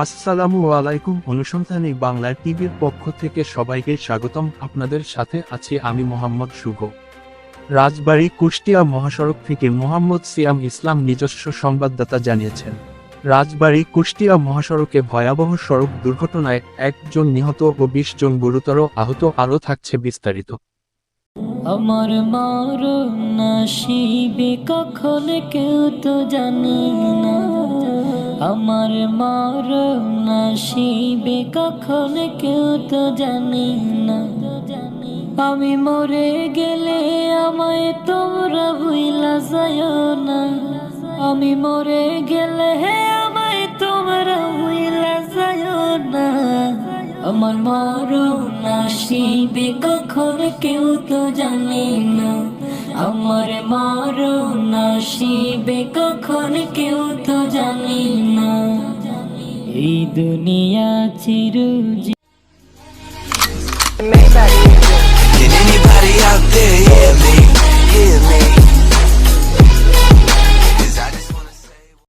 আসসালামু আলাইকুম। অনুসন্ধানী বাংলা টিভির পক্ষ থেকে সবাইকে স্বাগতম। আপনাদের সাথে আছি আমি মোহাম্মদ শুভ। রাজবাড়ী কুষ্টিয়া মহাসড়ক থেকে মোহাম্মদ সিয়াম ইসলাম নিজস্ব সংবাদদাতা জানিয়েছেন, রাজবাড়ী কুষ্টিয়া মহাসড়কে ভয়াবহ সড়ক দুর্ঘটনায় 1 জন নিহত ও 20 জন গুরুতর আহত। আরও থাকছে বিস্তারিত। আমার মরণ নসিবে কখন কেউ তো জানে না, আমার মরণ নসিবে কখন কেউ তো জানে না। আমি মরে গেলে আমায় তোমরা ভুইলা যাও না, আমি মরে গেলে আমায় তোমরা ভুইলা যাও না। আমার মরণ নসিবে কখন কেউ তো জানে না, আমার মরণ নসিবে কখন কেউ তো জানে না। এই দুনিয়া চিরজীবন। Can anybody out there hear me?